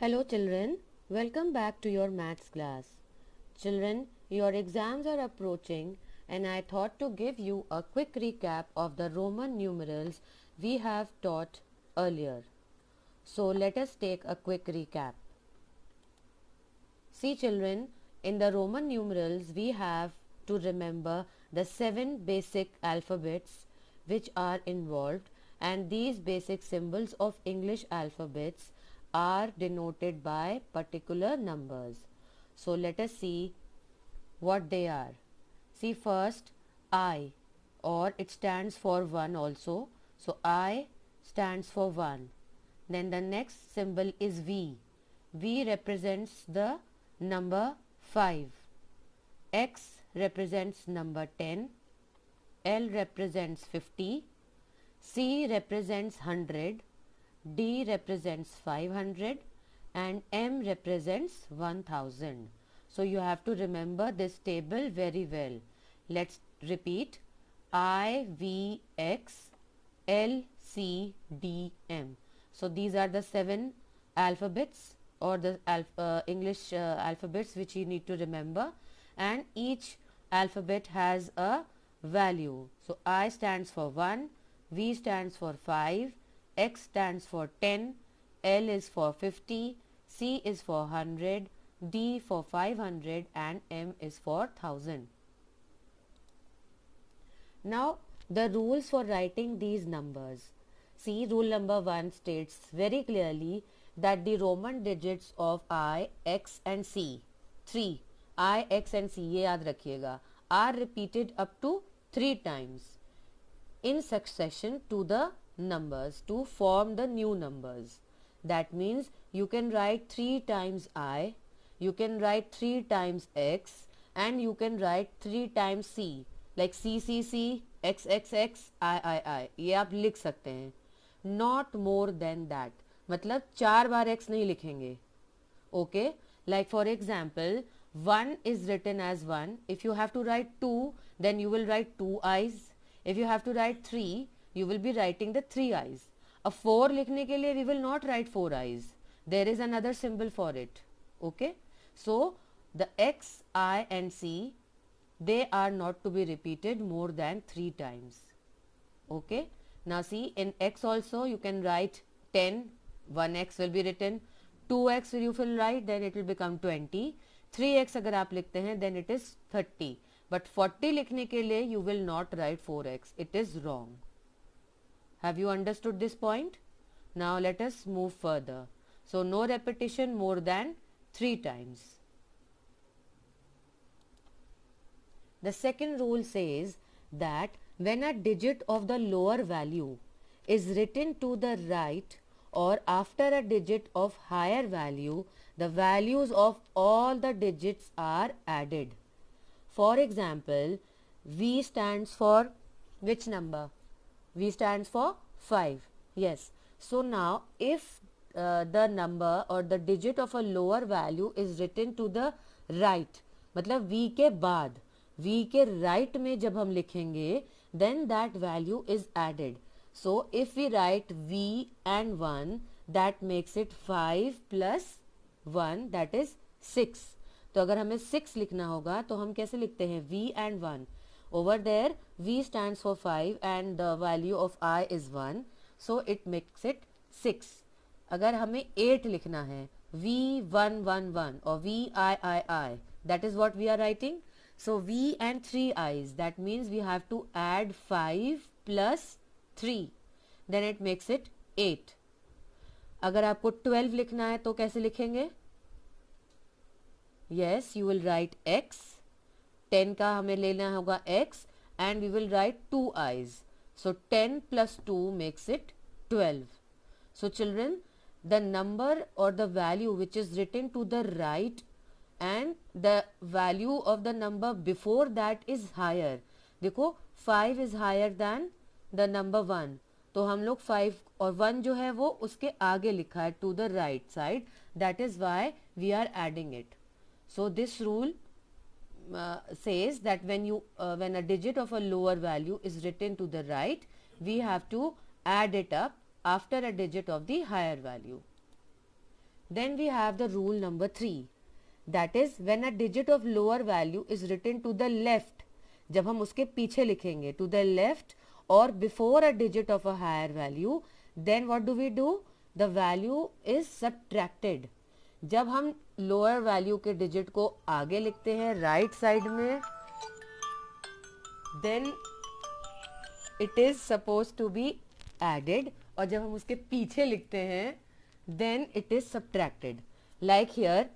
Hello children, welcome back to your maths class. Children, your exams are approaching and I thought to give you a quick recap of the Roman numerals we have taught earlier. So let us take a quick recap. See children, in the Roman numerals we have to remember the 7 basic alphabets which are involved, and these basic symbols of English alphabets are denoted by particular numbers. So let us see what they are. See first I, or it stands for 1 also. So I stands for 1. Then the next symbol is V. V represents the number 5. X represents number 10. L represents 50. C represents 100. D represents 500 and M represents 1000. So you have to remember this table very well. Let's repeat: I, V, X, L, C, D, M. So these are the 7 alphabets or the English alphabets which you need to remember, and each alphabet has a value. So I stands for 1, V stands for 5, X stands for 10, L is for 50, C is for 100, D for 500 and M is for 1000. Now the rules for writing these numbers. See, rule number 1 states very clearly that the Roman digits of I, X and C, 3, I, X and C, ये याद रखिएगा, are repeated up to 3 times in succession to the numbers to form the new numbers. That means you can write 3 times I, you can write 3 times X and you can write 3 times C, like C C C, X X X, I, ये आप लिख सकते हैं. Not more than that, मतलब 4 बार X नहीं लिखेंगे. Okay, like for example 1 is written as 1. If you have to write 2, then you will write 2 I's. If you have to write 3, you will be writing the 3 I's. A 4 लिखने के लिए we will not write 4 I's. There is another symbol for it. Okay, so the X, I and C, they are not to be repeated more than 3 times. Okay, now see, in X also you can write 10, 1X will be written, 2X you will write, then it will become 20, 3X अगर आप लिखते हैं then it is 30, but 40 लिखने के लिए you will not write 4X, it is wrong. Have you understood this point? Now let us move further. So no repetition more than 3 times. The second rule says that when a digit of the lower value is written to the right or after a digit of higher value, the values of all the digits are added. For example, V stands for which number? V stands for 5. Yes. So now if the number or the digit of a lower value is written to the right, मतलब V के बाद, V के right में जब हम लिखेंगे, then that value is added. So if we write V and 1, that makes it 5 plus 1, that is 6. तो अगर हमें 6 लिखना होगा तो हम कैसे लिखते हैं? V and 1. Over there V stands for 5 and the value of I is 1, so it makes it 6. अगर हमें 8 लिखना है, V111 or VII, that is what we are writing. So V and 3 I's, that means we have to add 5 plus 3, then it makes it 8. अगर आपको 12 लिखना है तो कैसे लिखेंगे? Yes, you will write X, 10 का हमें लेना होगा X and we will write 2 I's. So 10 plus 2 makes it 12. So children, the number or the value which is written to the right and the value of the number before that is higher. देखो 5 is higher than the number 1, तो हम लोग 5 और 1 जो है वो उसके आगे लिखा है to the right side, that is why we are adding it. So this rule says that when a digit of a lower value is written to the right, we have to add it up after a digit of the higher value. Then we have the rule number 3. That is when a digit of lower value is written to the left. जब हम उसके पीछे लिखेंगे to the left or before a digit of a higher value, then what do we do? The value is subtracted. जब हम lower value के digit को आगे लिखते हैं राइट साइड में, then it is suppose to be added, और जब हम उसके पीछे लिखते हैं then it is subtracted. Like here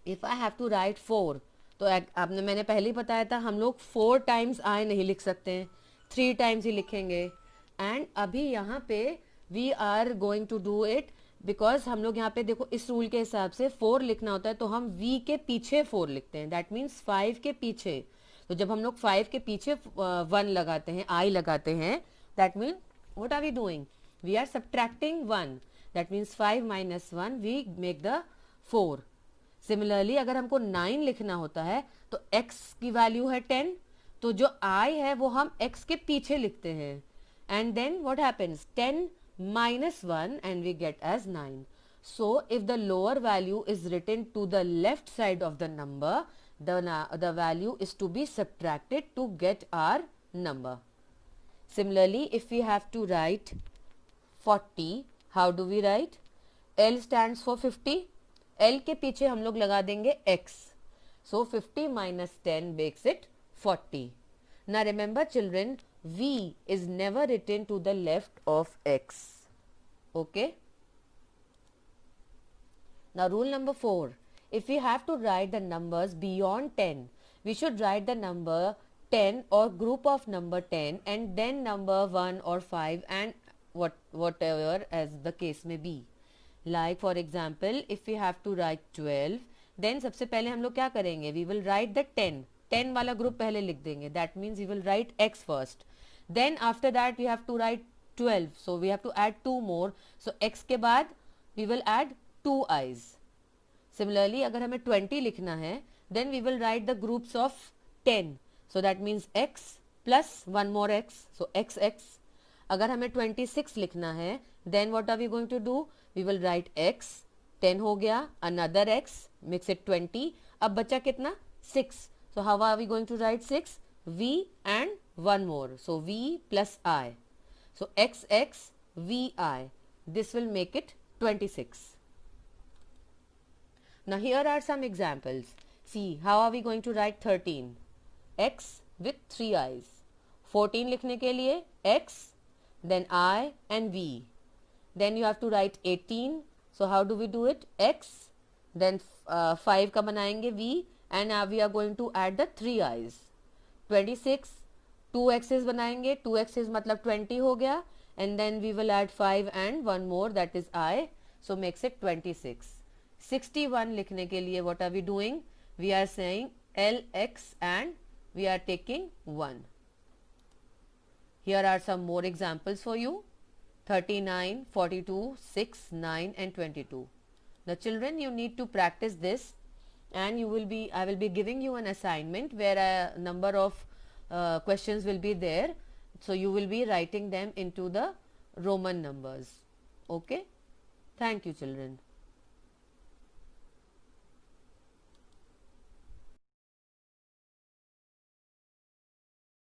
if I have to write 4, तो आपने मैंने पहले ही बताया था हम लोग 4 टाइम्स आई नहीं लिख सकते हैं, 3 टाइम्स ही लिखेंगे. एंड अभी यहाँ पे we are going to do it because हम लोग यहाँ पे देखो इस रूल के हिसाब से 4 लिखना होता है तो हम v के पीछे 4 लिखते हैं. दैट मीन्स 5 के पीछे. तो जब हम लोग 5 के पीछे 1 लगाते हैं, i लगाते हैं, that mean what are we doing? We are subtracting 1. That means 5 minus 1 we make the 4. Similarly अगर हमको 9 लिखना होता है तो x की वैल्यू है 10, तो जो i है वो हम x के पीछे लिखते हैं. And then what happens? 10 minus 1 and we get as 9. So if the lower value is written to the left side of the number, the value is to be subtracted to get our number. Similarly, if we have to write 40, how do we write? L stands for 50. L के पीछे हम लोग लगा देंगे x. So 50 minus 10 makes it 40. Now remember children, v is never written to the left of x. Okay. Now rule number 4. If we have to write the numbers beyond 10, we should write the number 10 or group of number 10 and then number 1 or 5 and whatever as the case may be. Like for example, if we have to write 12, then सबसे पहले हम लोग क्या करेंगे? We will write the 10. 10 वाला group पहले लिख देंगे. That means we will write x first. Then after that we have to write 12. So we have to add 2 more. So x के बाद we will add 2 i's. Similarly अगर हमें 20 लिखना है then we will write the groups of 10. So that means x plus 1 more x. So xx. अगर हमें 26 लिखना है then what are we going to do? We will write x. 10 हो गया, another x, makes it 20. अब बचा कितना? 6. So how are we going to write 6? V and 1 more. So v plus I. So xx vi. This will make it 26. Now here are some examples. See how are we going to write 13? X with 3 i's. 14 लिखने के लिए x, then I and v. Then you have to write 18. So how do we do it? X, then 5 का बनाएंगे v, and now we are going to add the 3 i's. 26, 2 x's बनाएंगे, 2 x's मतलब 20 हो गया, and then we will add 5 and 1 more, that is I, so makes it 26. 61 लिखने के लिए what are we doing? We are saying lx and we are taking 1. Here are some more examples for you. 39, 42, 6, 9 and 22. The children, you need to practice this, and I will be giving you an assignment where a number of questions will be there. So you will be writing them into the Roman numbers. Okay. Thank you children.